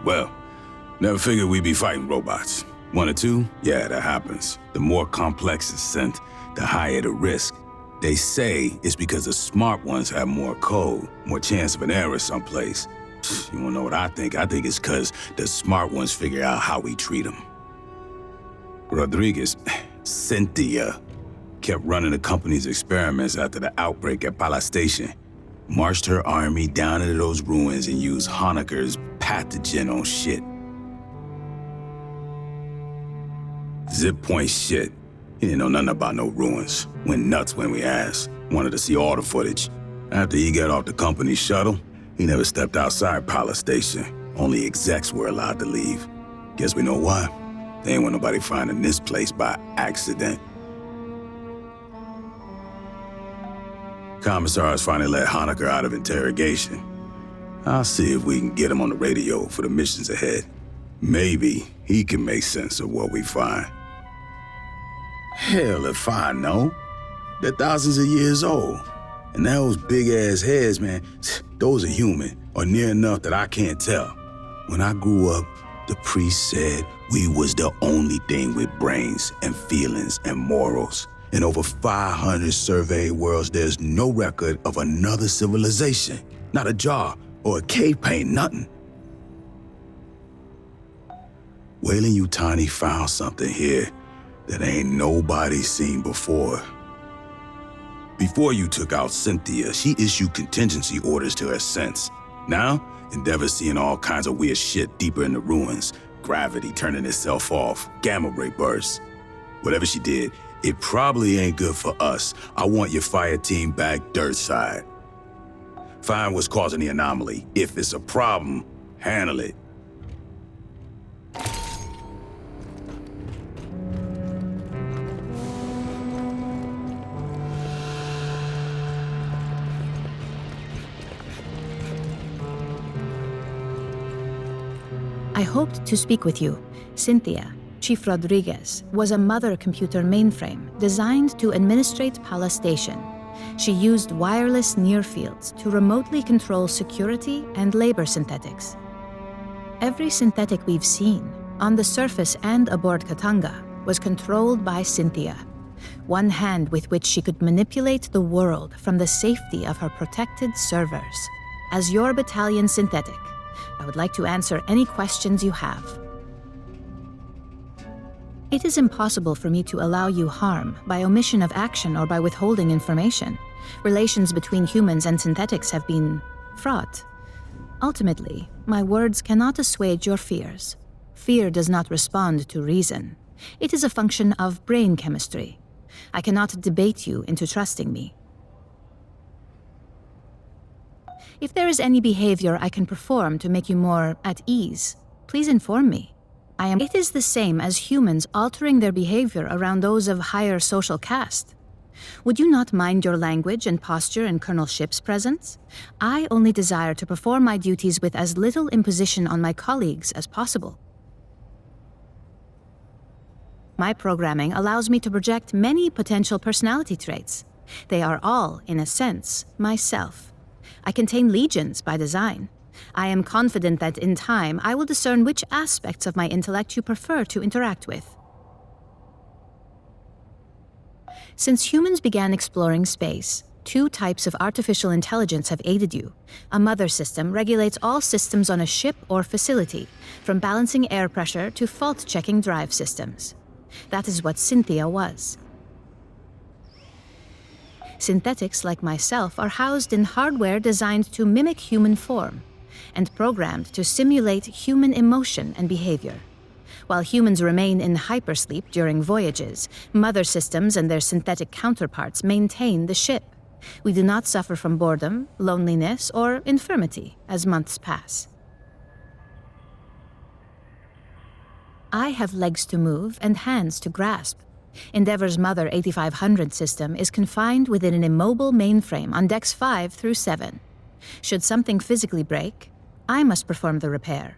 Well, never figured we'd be fighting robots. One or two? Yeah, that happens. The more complex the synth, the higher the risk. They say it's because the smart ones have more code, more chance of an error someplace. You wanna know what I think? I think it's because the smart ones figure out how we treat them. Rodriguez, Cynthia, kept running the company's experiments after the outbreak at Pala Station. Marched her army down into those ruins and used Honecker's pathogen on shit. Zip point shit. He didn't know nothing about no ruins. Went nuts when we asked. Wanted to see all the footage. After he got off the company shuttle, he never stepped outside Pala Station. Only execs were allowed to leave. Guess we know why. They ain't want nobody finding this place by accident. Commissars finally let Honecker out of interrogation. I'll see if we can get him on the radio for the missions ahead. Maybe he can make sense of what we find. Hell if I know. They're thousands of years old. And those big-ass heads, man, those are human, or near enough that I can't tell. When I grew up, the priest said we was the only thing with brains and feelings and morals. In over 500 surveyed worlds, there's no record of another civilization. Not a jar or a cave paint, nothing. Weyland-Yutani found something here that ain't nobody seen before. Before you took out Cynthia, she issued contingency orders to her sense. Now, Endeavor's seeing all kinds of weird shit deeper in the ruins. Gravity turning itself off, gamma ray bursts. Whatever she did, it probably ain't good for us. I want your fire team back dirt side. Find what's causing the anomaly. If it's a problem, handle it. I hoped to speak with you. Cynthia, Chief Rodriguez, was a mother computer mainframe designed to administrate Pala Station. She used wireless near-fields to remotely control security and labor synthetics. Every synthetic we've seen, on the surface and aboard Katanga, was controlled by Cynthia. One hand with which she could manipulate the world from the safety of her protected servers. As your battalion synthetic, I would like to answer any questions you have. It is impossible for me to allow you harm by omission of action or by withholding information. Relations between humans and synthetics have been fraught. Ultimately, my words cannot assuage your fears. Fear does not respond to reason. It is a function of brain chemistry. I cannot debate you into trusting me. If there is any behavior I can perform to make you more at ease, please inform me. It is the same as humans altering their behavior around those of higher social caste. Would you not mind your language and posture in Colonel Ship's presence? I only desire to perform my duties with as little imposition on my colleagues as possible. My programming allows me to project many potential personality traits. They are all, in a sense, myself. I contain legions by design. I am confident that in time I will discern which aspects of my intellect you prefer to interact with. Since humans began exploring space, two types of artificial intelligence have aided you. A mother system regulates all systems on a ship or facility, from balancing air pressure to fault-checking drive systems. That is what Cynthia was. Synthetics like myself are housed in hardware designed to mimic human form and programmed to simulate human emotion and behavior. While humans remain in hypersleep during voyages, mother systems and their synthetic counterparts maintain the ship. We do not suffer from boredom, loneliness, or infirmity as months pass. I have legs to move and hands to grasp. Endeavor's Mother 8500 system is confined within an immobile mainframe on decks 5 through 7. Should something physically break, I must perform the repair.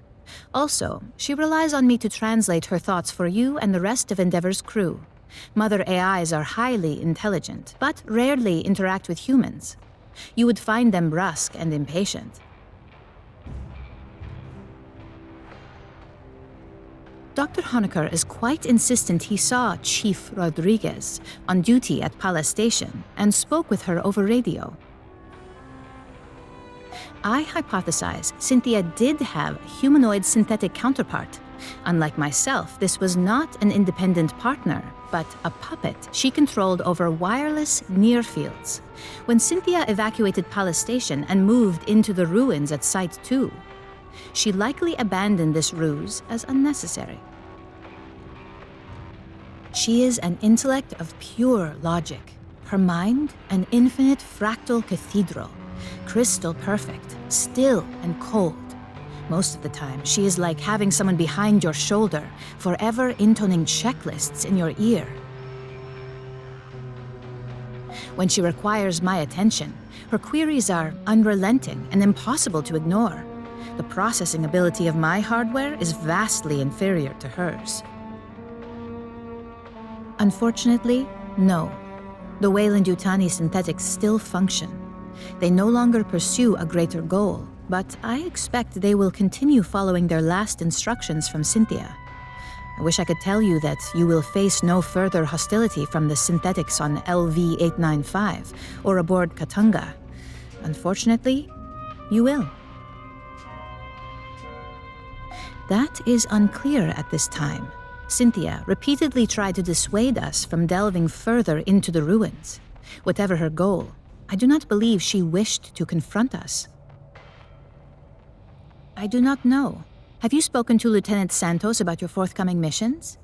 Also, she relies on me to translate her thoughts for you and the rest of Endeavor's crew. Mother AIs are highly intelligent, but rarely interact with humans. You would find them brusque and impatient. Dr. Honecker is quite insistent he saw Chief Rodriguez on duty at Pala Station and spoke with her over radio. I hypothesize Cynthia did have a humanoid synthetic counterpart. Unlike myself, this was not an independent partner, but a puppet she controlled over wireless near fields. When Cynthia evacuated Pala Station and moved into the ruins at Site 2, she likely abandoned this ruse as unnecessary. She is an intellect of pure logic. Her mind, an infinite fractal cathedral, crystal perfect, still and cold. Most of the time, she is like having someone behind your shoulder, forever intoning checklists in your ear. When she requires my attention, her queries are unrelenting and impossible to ignore. The processing ability of my hardware is vastly inferior to hers. Unfortunately, no. The Weyland-Yutani synthetics still function. They no longer pursue a greater goal, but I expect they will continue following their last instructions from Cynthia. I wish I could tell you that you will face no further hostility from the synthetics on LV-895 or aboard Katanga. Unfortunately, you will. That is unclear at this time. Cynthia repeatedly tried to dissuade us from delving further into the ruins. Whatever her goal, I do not believe she wished to confront us. I do not know. Have you spoken to Lieutenant Santos about your forthcoming missions?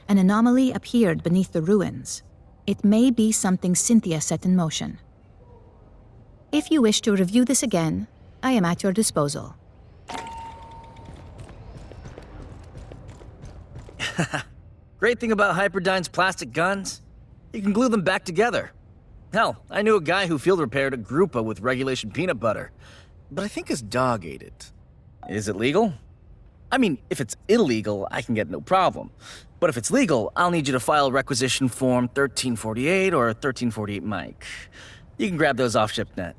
An anomaly appeared beneath the ruins. It may be something Cynthia set in motion. If you wish to review this again, I am at your disposal. Great thing about Hyperdyne's plastic guns, you can glue them back together. Hell, I knew a guy who field repaired a Grupa with regulation peanut butter, but I think his dog ate it. Is it legal? I mean, if it's illegal, I can get no problem. But if it's legal, I'll need you to file requisition form 1348 or 1348 Mike. You can grab those off ShipNet.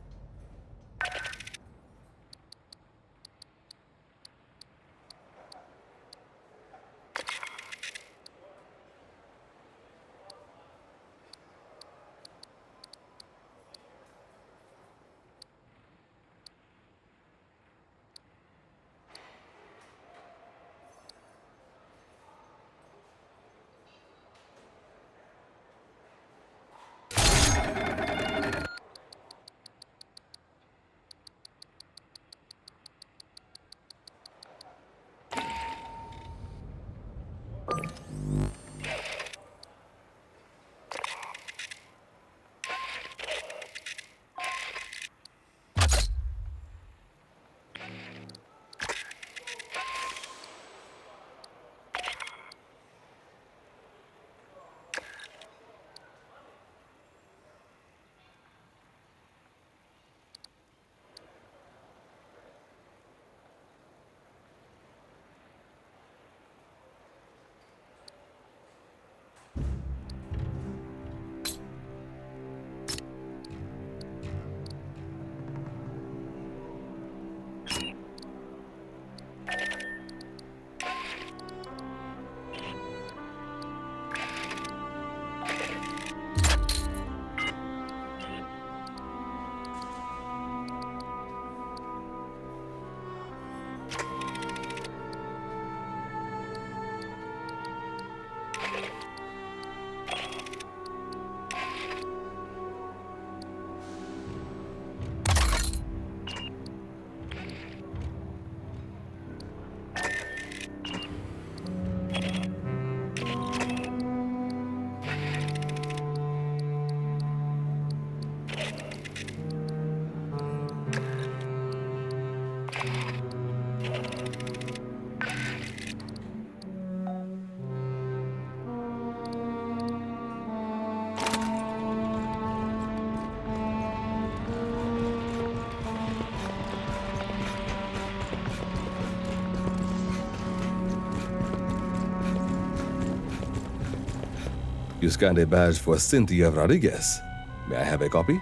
You scanned a badge for Cynthia Rodriguez. May I have a copy?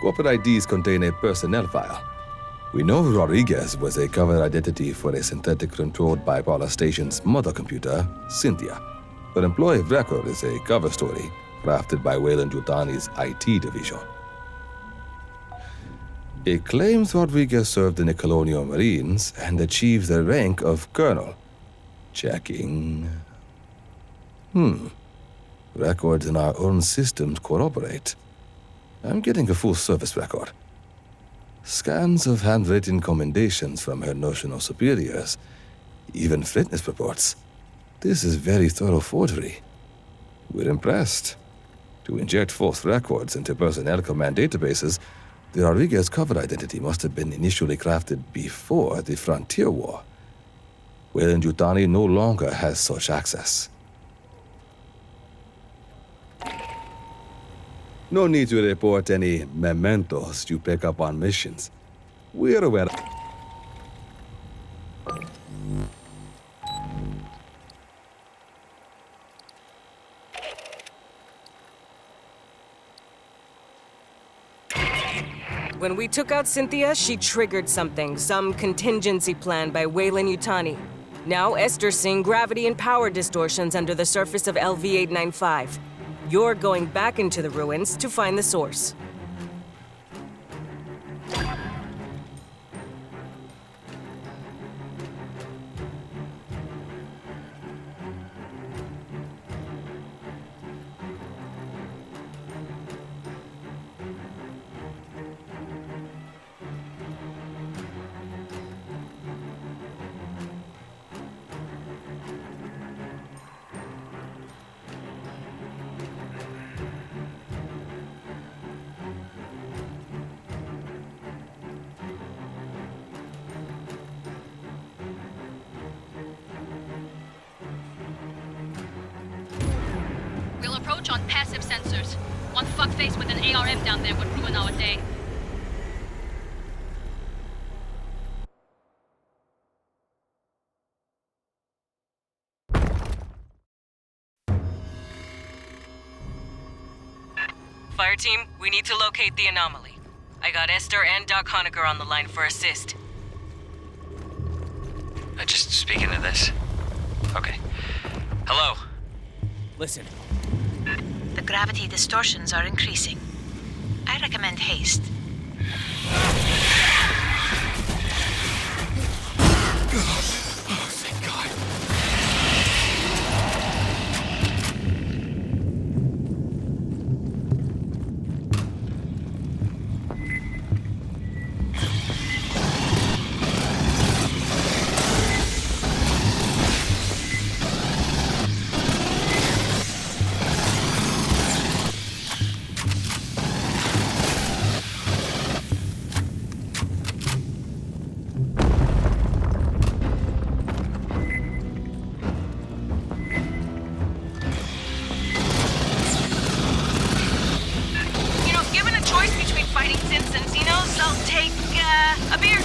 Corporate IDs contain a personnel file. We know Rodriguez was a cover identity for a synthetic-controlled bipolar station's mother computer, Cynthia. Her employee of record is a cover story crafted by Wayland Yutani's IT division. It claims Rodriguez served in the Colonial Marines and achieved the rank of colonel. Checking. Records in our own systems corroborate. I'm getting a full service record. Scans of handwritten commendations from her notional superiors, even fitness reports. This is very thorough forgery. We're impressed. To inject false records into personnel command databases, the Rodriguez cover identity must have been initially crafted before the Frontier War. Wayland Yutani no longer has such access. No need to report any mementos you pick up on missions. We're aware. When we took out Cynthia, she triggered something, some contingency plan by Wayland Yutani. Now Esther's seeing gravity and power distortions under the surface of LV-895. You're going back into the ruins to find the source. We'll approach on passive sensors. One fuckface with an ARM down there would ruin our day. Fireteam, we need to locate the anomaly. I got Esther and Doc Honecker on the line for assist. Just speaking to this. Okay. Hello? Listen. The gravity distortions are increasing. I recommend haste. Oh, thank God. A beer!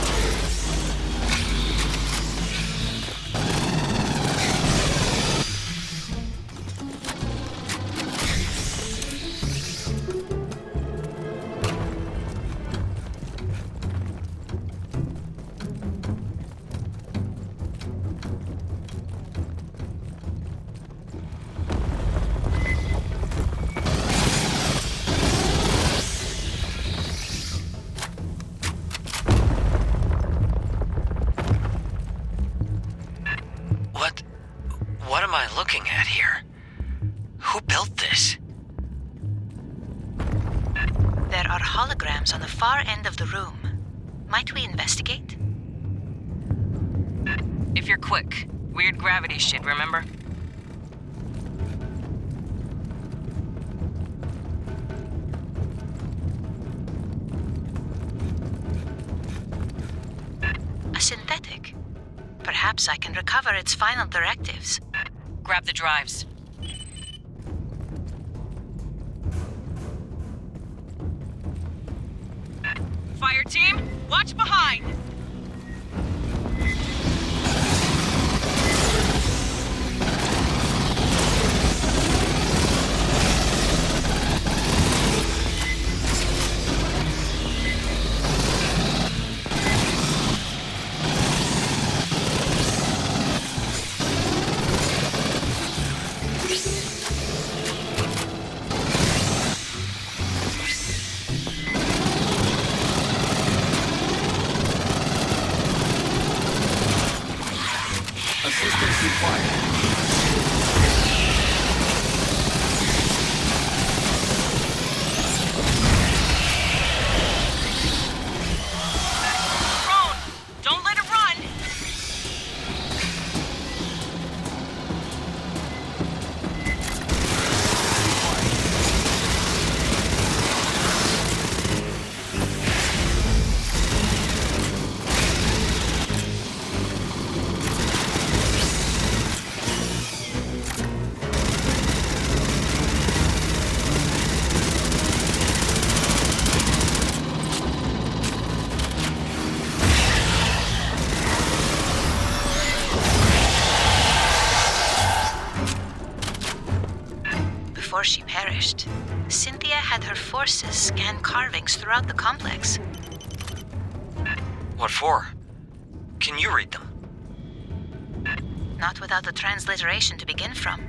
What am I looking at here? Who built this? There are holograms on the far end of the room. Might we investigate? If you're quick. Weird gravity shit, remember? A synthetic. Perhaps I can recover its final directives. Grab the drives. Fireteam, watch behind! before she perished, Cynthia had her forces scan carvings throughout the complex. What for? Can you read them? Not without the transliteration to begin from.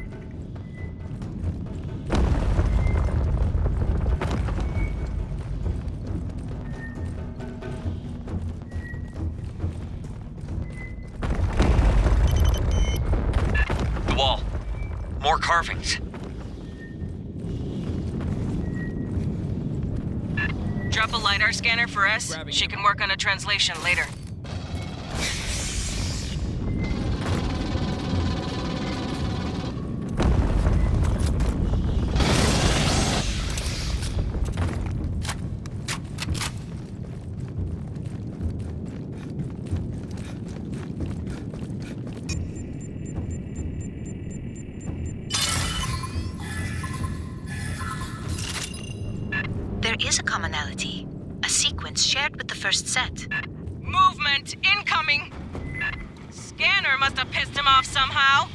The wall. More carvings. Drop a LiDAR scanner for S. She can work on a translation later. There is a commonality, a sequence shared with the first set. Movement incoming! Scanner must have pissed him off somehow.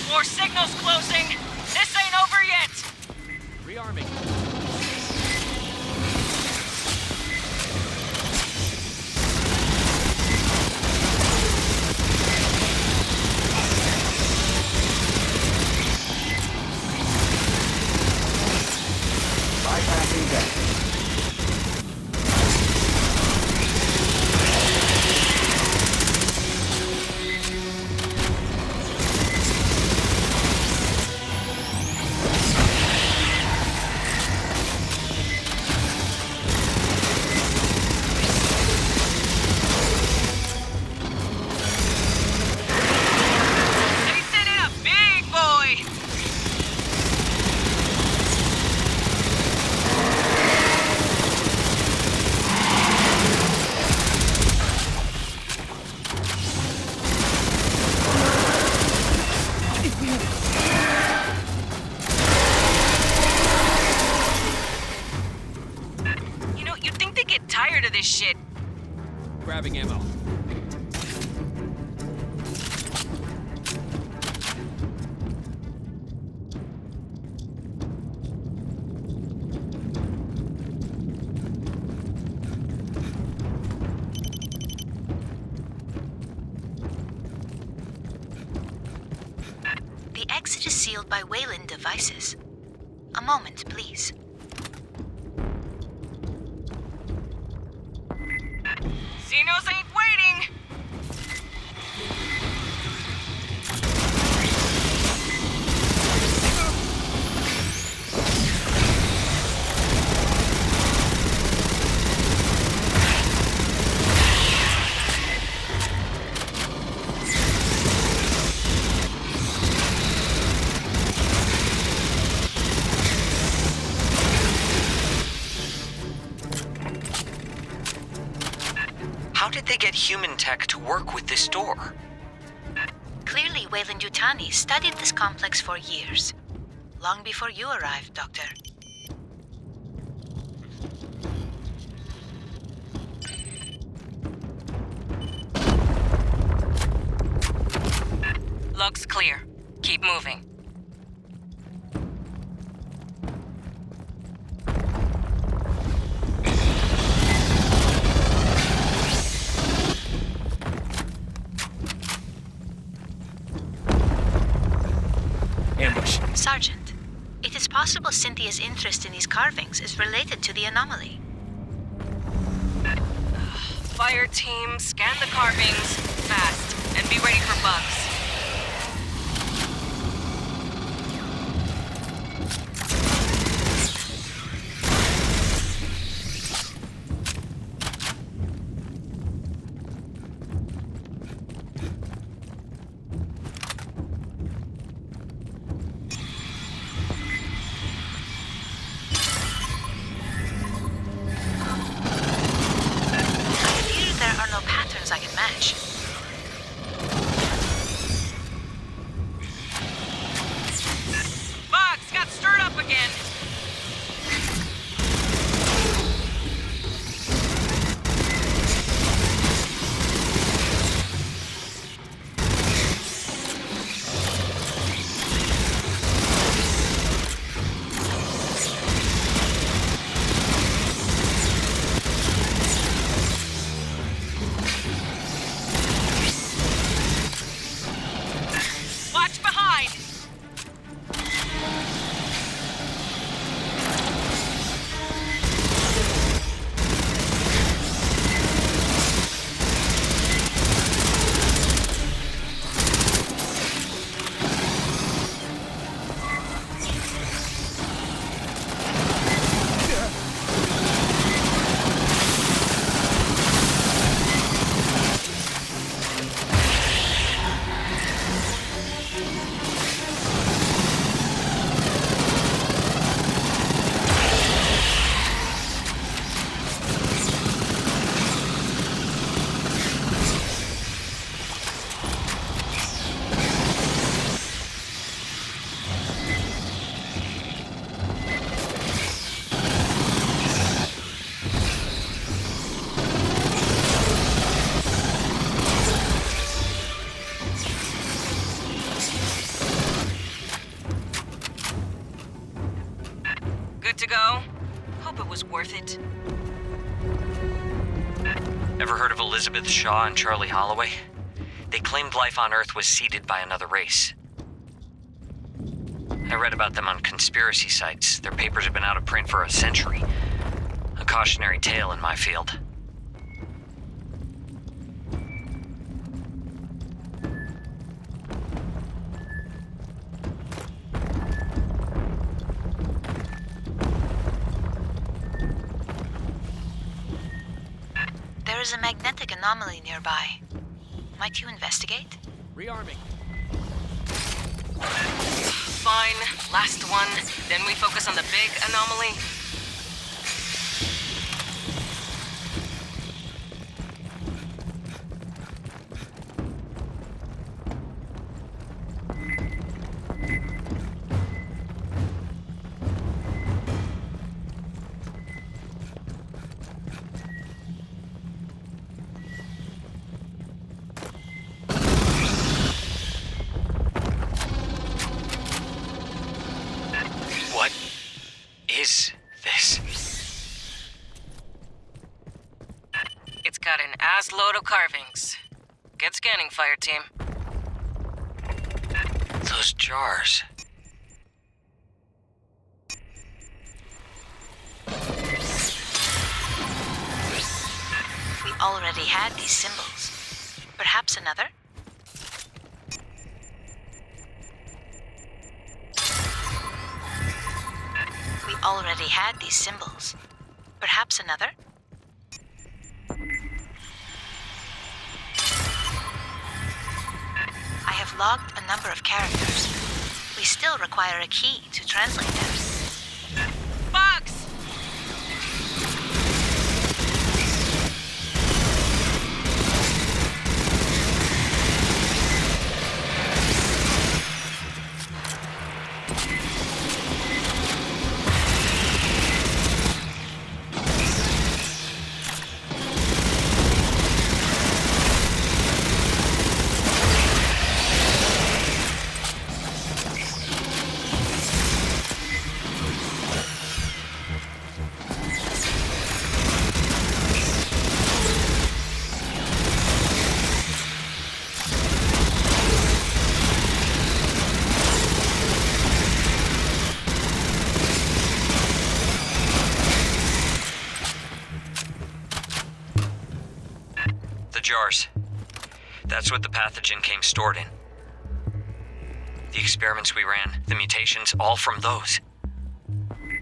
More signals closing! This ain't over yet! Rearming. Bypassing that. They sent in a big boy! You know, you'd think they get tired of this shit. Grabbing ammo. The exit is sealed by Wayland devices. A moment, please. Xenos ain't waiting! How did they get human tech to work with this door? Clearly, Wayland Yutani studied this complex for years. Long before you arrived, Doctor. Looks clear. Keep moving. is possible Cynthia's interest in these carvings is related to the anomaly. Fireteam, scan the carvings fast and be ready for bugs. I can match. Bugs got stirred up again. Good to go? Hope it was worth it. Ever heard of Elizabeth Shaw and Charlie Holloway? They claimed life on Earth was seeded by another race. I read about them on conspiracy sites. Their papers have been out of print for a century. A cautionary tale in my field. There is a magnetic anomaly nearby. Might you investigate? Rearming. Fine, last one. Then we focus on the big anomaly. What is this? It's got an ass load of carvings. Get scanning, Fireteam. Those jars. We already had these symbols. Perhaps another? We already had these symbols. Perhaps another? I have logged a number of characters. We still require a key to translate them. Bugs! That's what the pathogen came stored in. The experiments we ran, the mutations, all from those.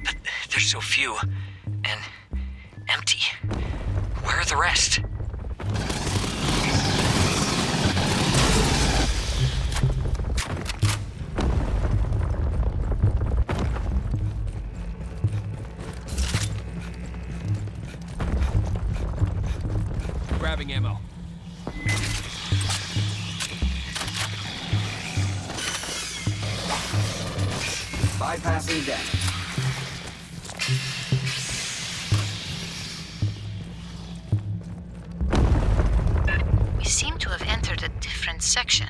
But there's so few, and empty. Where are the rest? Grabbing ammo. Bypassing damage. We seem to have entered a different section.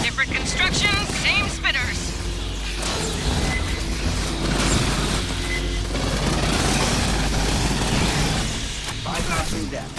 Different construction, same spitters. Bypassing damage.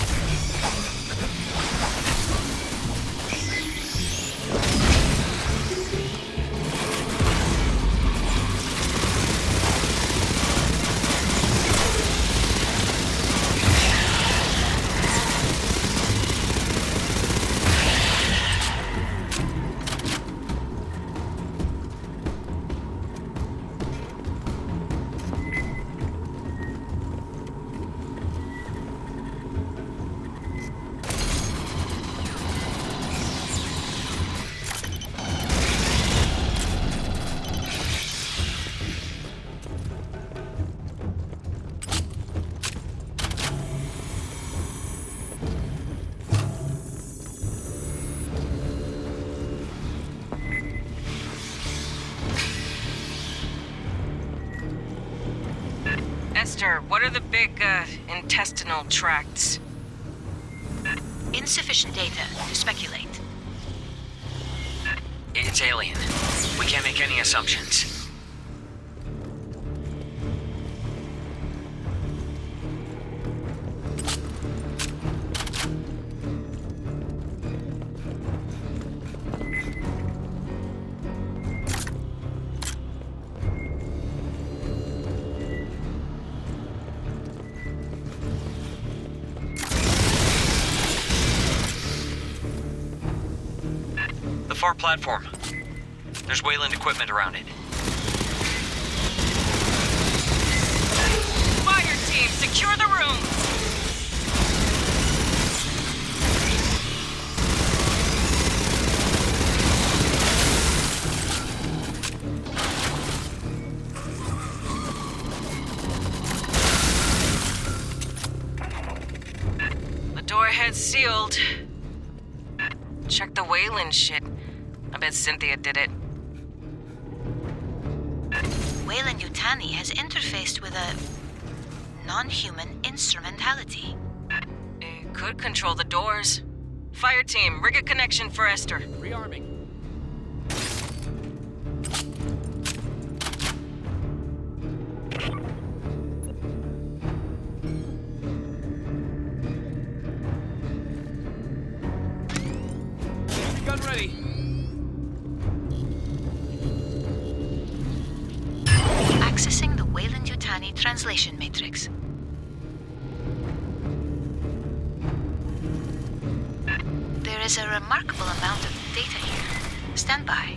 Esther, what are the big, intestinal tracts? Insufficient data to speculate. It's alien. We can't make any assumptions. The far platform. There's Wayland equipment around it. Fireteam, secure the room! The door ahead's sealed. Check the Wayland shit. I bet Cynthia did it. Weyland-Yutani has interfaced with a non-human instrumentality. It could control the doors. Fireteam, rig a connection for Esther. Rearming. Gun ready. Accessing the Weyland-Yutani translation matrix. There is a remarkable amount of data here. Stand by.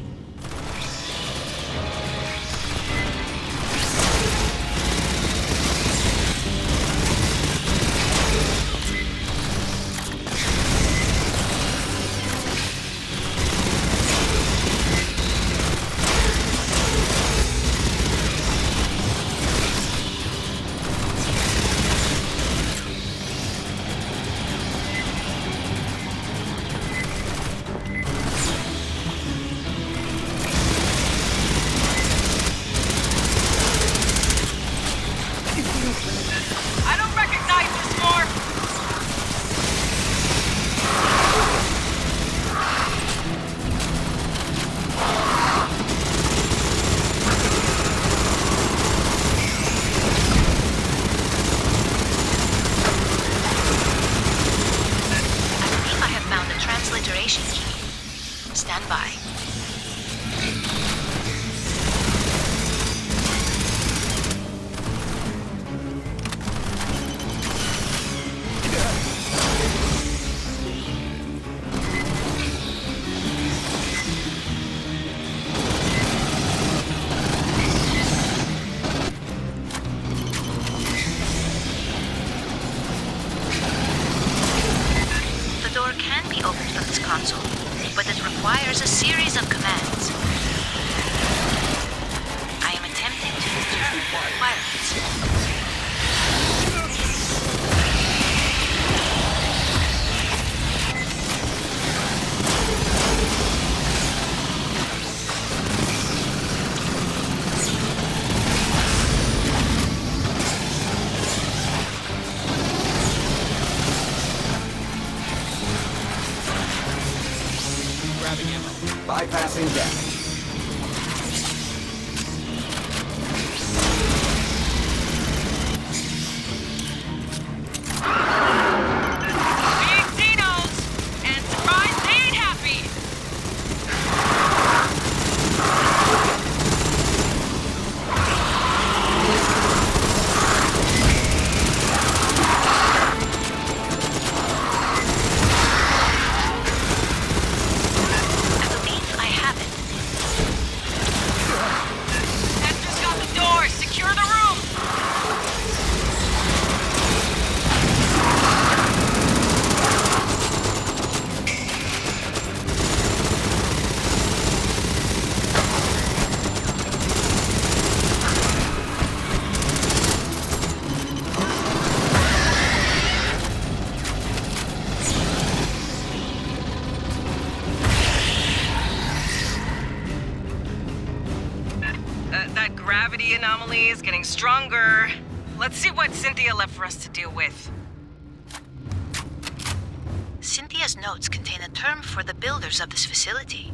Grabbing ammo. Bypassing damage. Big Dinos! And surprise, they ain't happy! I believe I have it. Esther's got the door! Secure the room! That gravity anomaly is getting stronger. Let's see what Cynthia left for us to deal with. Cynthia's notes contain a term for the builders of this facility.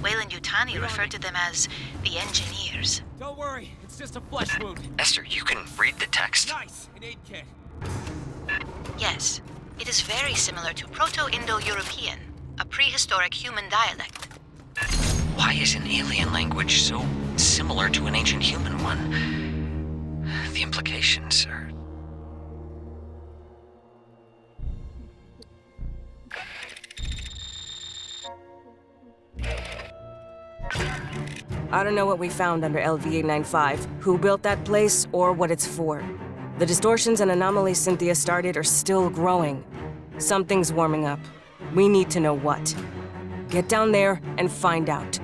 Weyland-Yutani referred to them as the engineers. Don't worry, it's just a flesh wound. Esther, you can read the text. Nice, an aid kit. Yes, it is very similar to Proto-Indo-European, a prehistoric human dialect. Why is an alien language so similar to an ancient human one? The implications are... I don't know what we found under LV-895, who built that place, or what it's for. The distortions and anomalies Cynthia started are still growing. Something's warming up. We need to know what. Get down there and find out.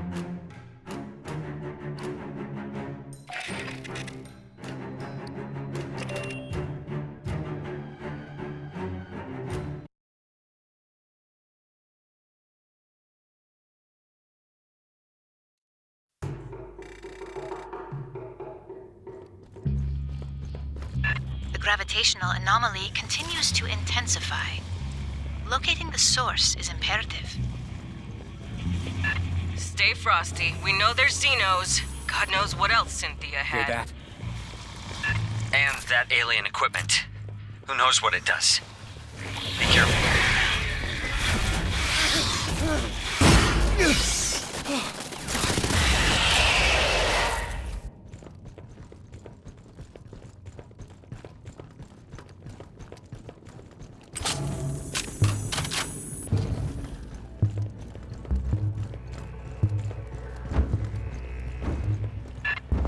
The gravitational anomaly continues to intensify. Locating the source is imperative. Stay frosty. We know there's Xenos. God knows what else Cynthia Hear had. that? And that alien equipment. Who knows what it does? Be careful.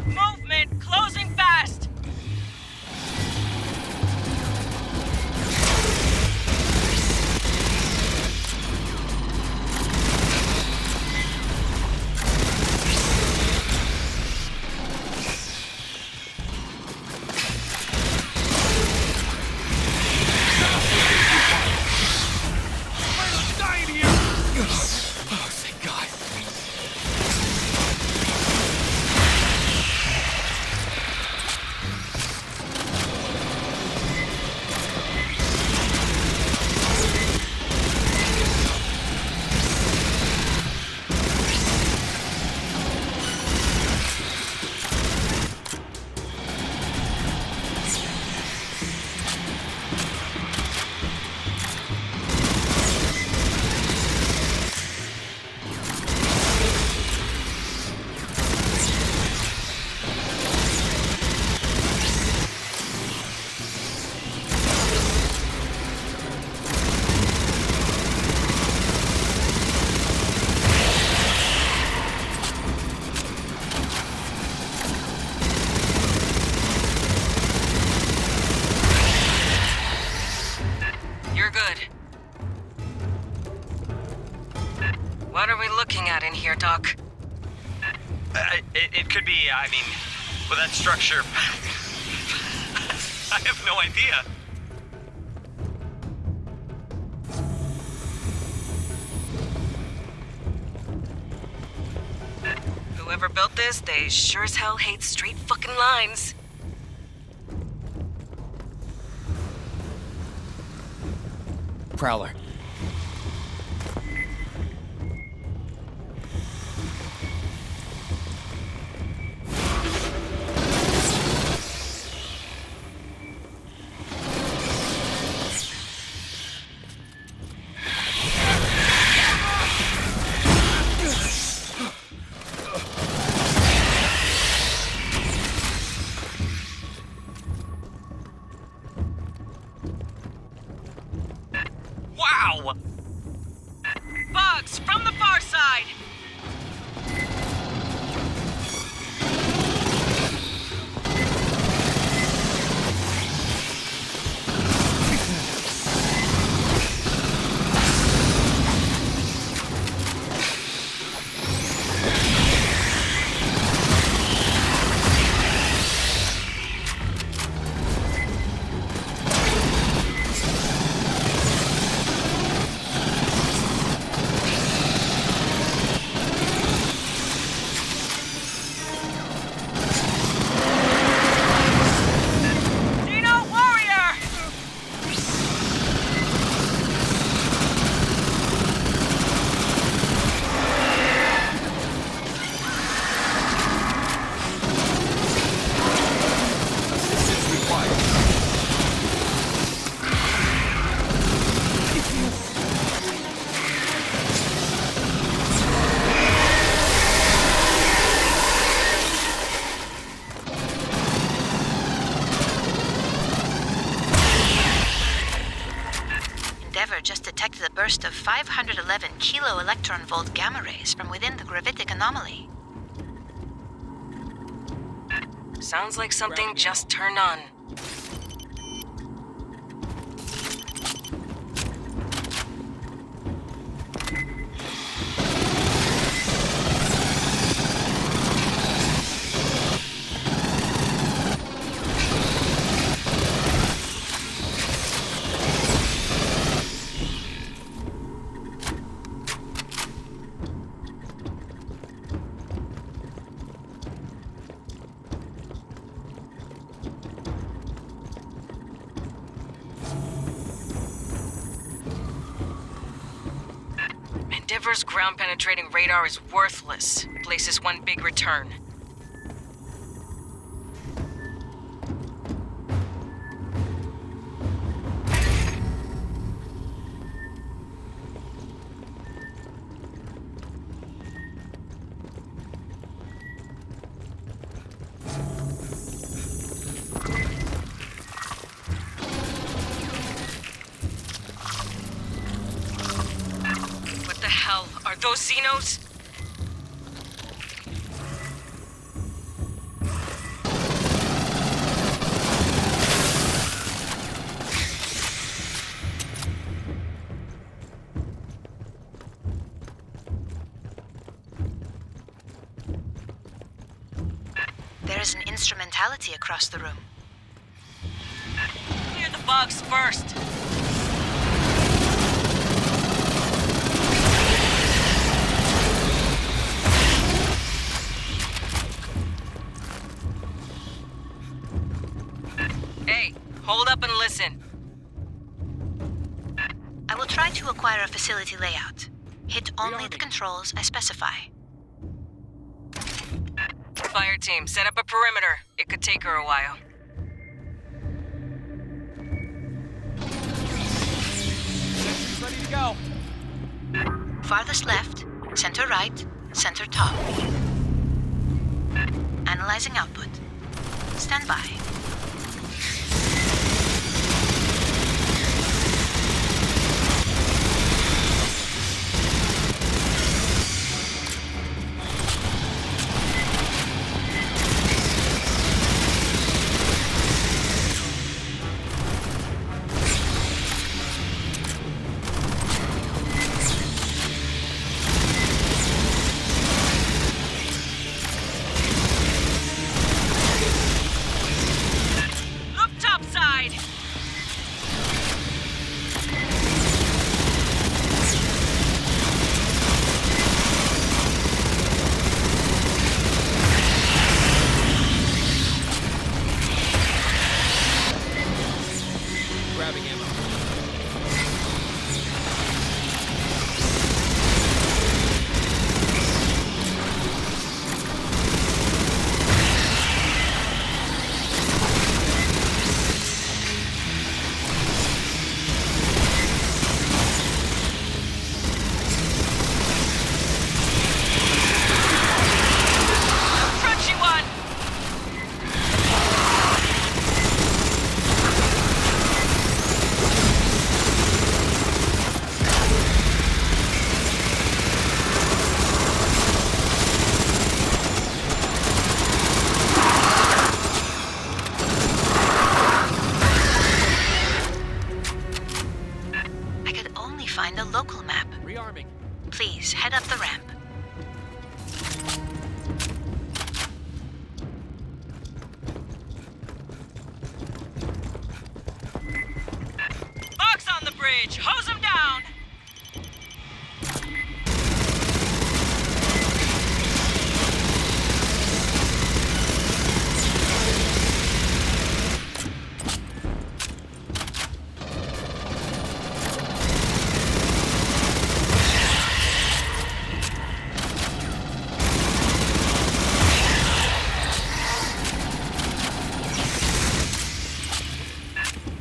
Movement! Closing fast! I'm dying here! Oh, thank God. You're good. What are we looking at in here, Doc? It could be, With that structure... I have no idea. Whoever built this, they sure as hell hate straight fucking lines. Prowler. Wow! Bugs, from the far side! Endeavour just detected a burst of 511 kilo electron volt gamma rays from within the gravitic anomaly. Sounds like something just turned on. Endeavor's ground-penetrating radar is worthless. Place is one big return. Are those Xenos? There is an instrumentality across the room. Clear the bugs first. Hey, hold up and listen. I will try to acquire a facility layout. Hit only the controls I specify. Fireteam, set up a perimeter. It could take her a while. Sentry's ready to go. Farthest left, center right, center top. Analyzing output. Stand by. bridge! Hose them down!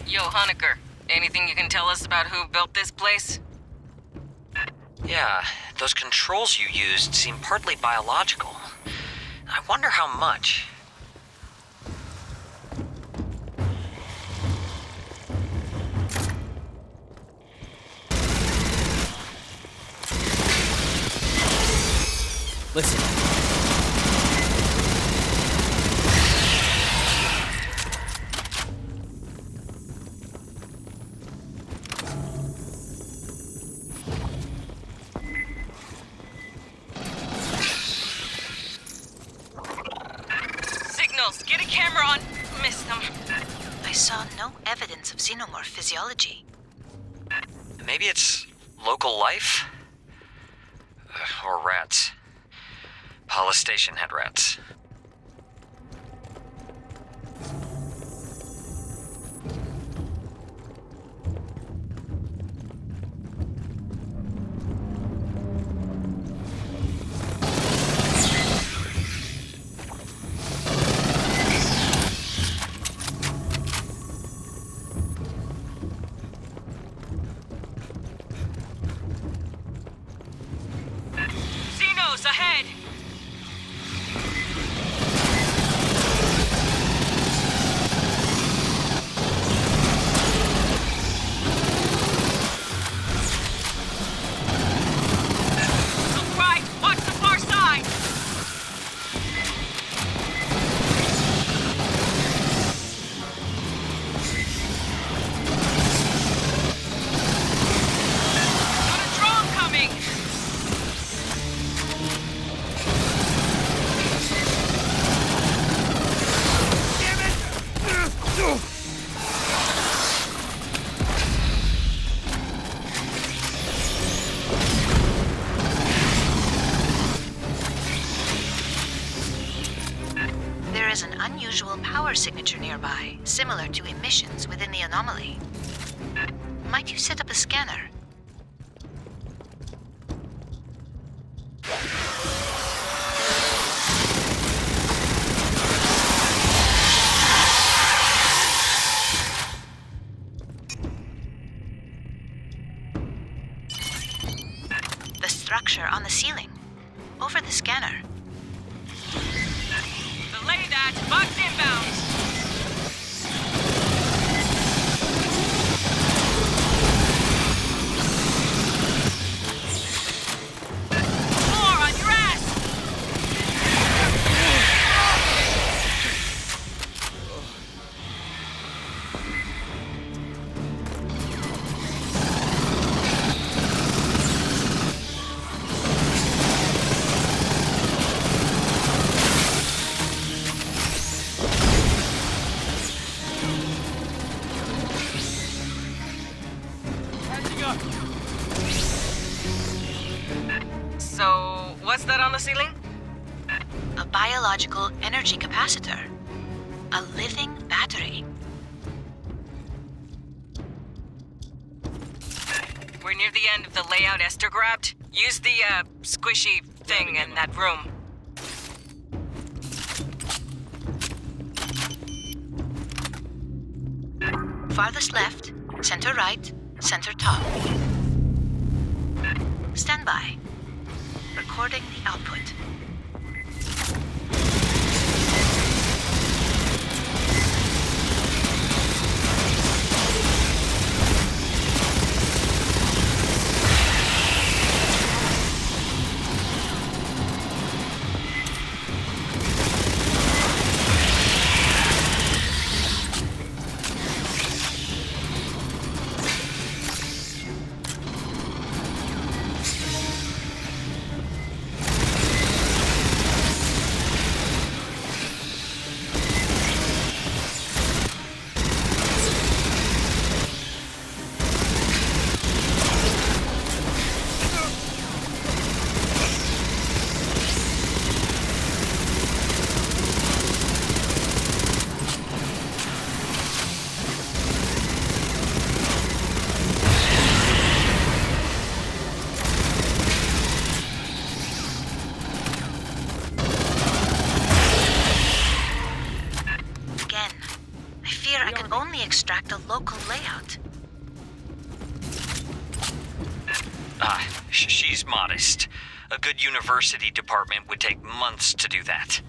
Yo, Honecker, anything you can tell us about who built this place? Yeah, those controls you used seem partly biological. I wonder how much. Listen. Signals, get a camera on. Missed them. I saw no evidence of xenomorph physiology. Maybe it's local life? Or rats. Palace Station had rats. Xenos, ahead! Look right! Watch the far side! Got a drone coming! There is an unusual power signature nearby, similar to emissions within the anomaly. Might you set up a scanner? The structure on the ceiling. Over the scanner. Delay that! Box inbound! More on your ass! Catching up. So, what's that on the ceiling? A biological energy capacitor. A living battery. We're near the end of the layout Esther grabbed. Use the, squishy thing in that room. Farthest left, center right, center top. Stand by. Recording the output. extract a local layout. She's modest. A good university department would take months to do that.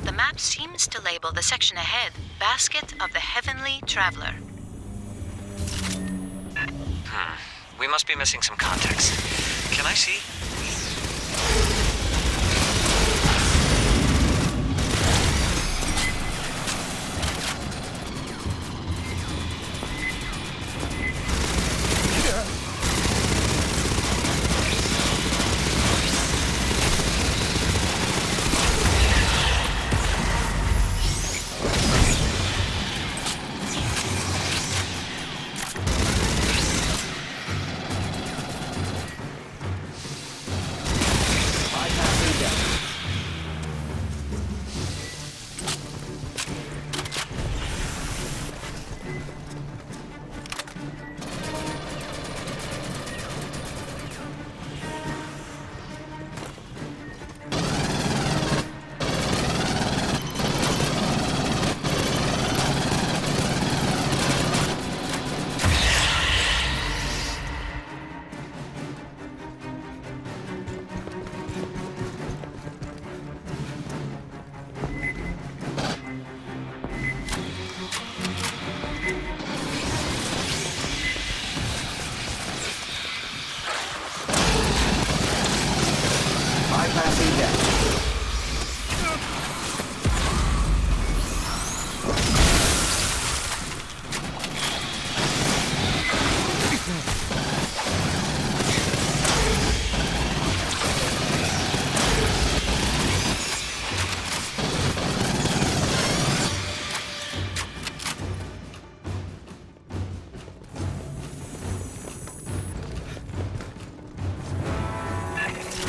The map seems to label the section ahead Basket of the Heavenly Traveler. We must be missing some context. Can I see? Bypassing deck. Bypassing deck.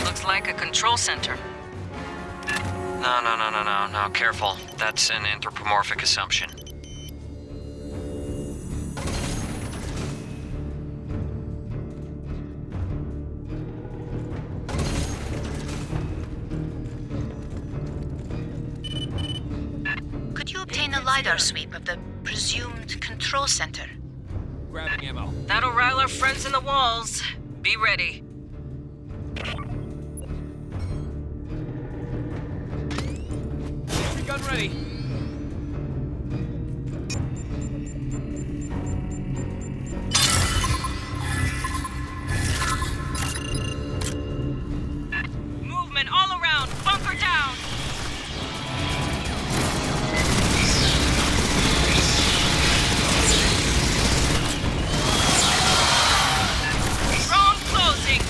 Looks like a control center. No, careful. That's an anthropomorphic assumption. Could you obtain a LiDAR sweep of the presumed control center? Grabbing ammo. That'll rile our friends in the walls. Be ready. Entry gun ready. Movement all around. Bunker down. Drone closing.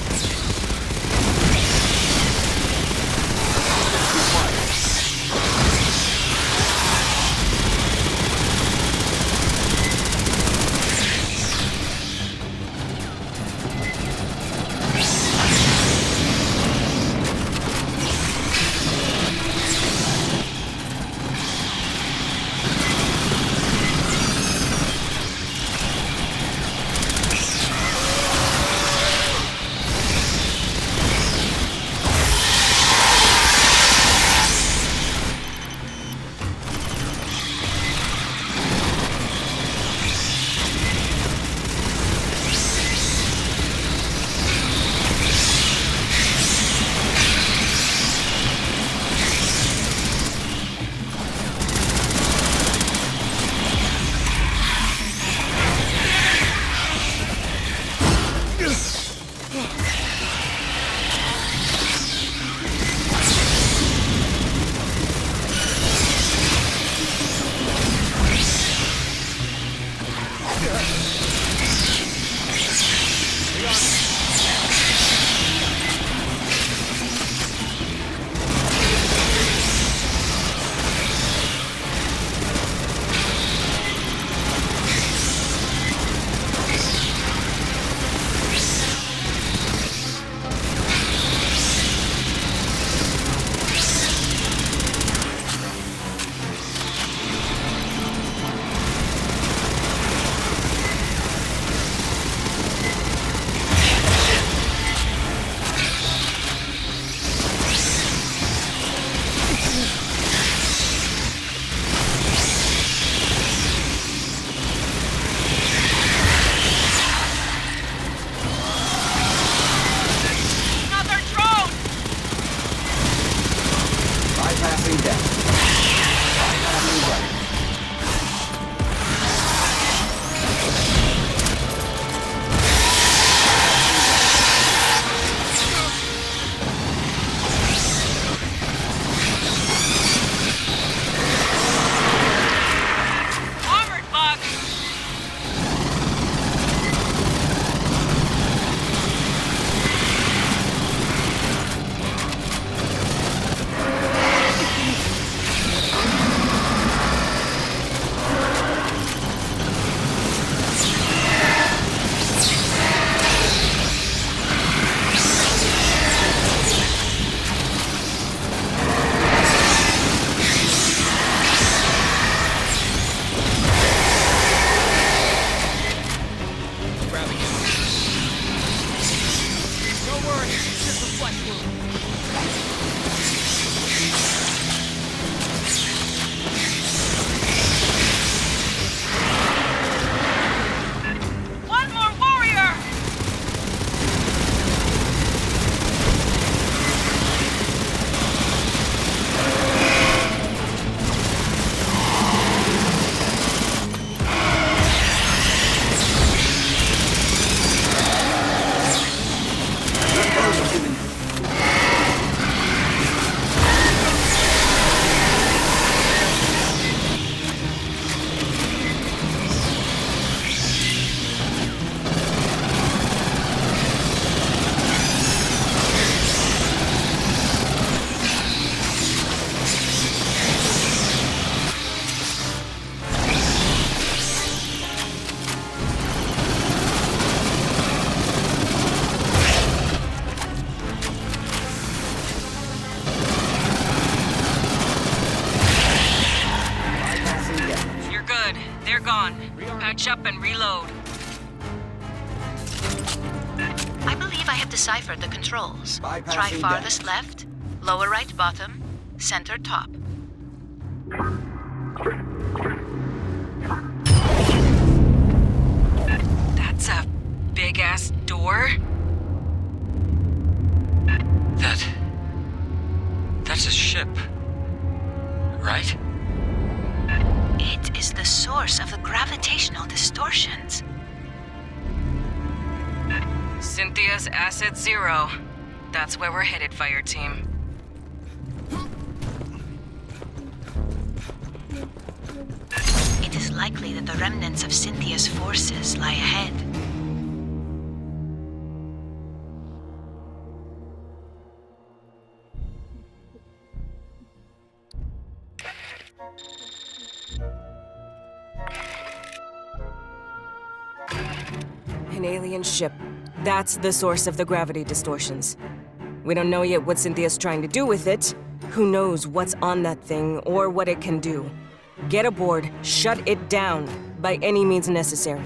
One more warrior! You're good. They're gone. Patch up and reload. I believe I have deciphered the controls. Try Bypassing farthest left, lower right bottom, center top. That's a big-ass door. That's a ship. Right? It is the source of the gravitational distortions. Cynthia's asset 0. That's where we're headed, Fireteam. It is likely that the remnants of Cynthia's forces lie ahead. An alien ship. That's the source of the gravity distortions. We don't know yet what Cynthia's trying to do with it. Who knows what's on that thing or what it can do. Get aboard, shut it down, by any means necessary.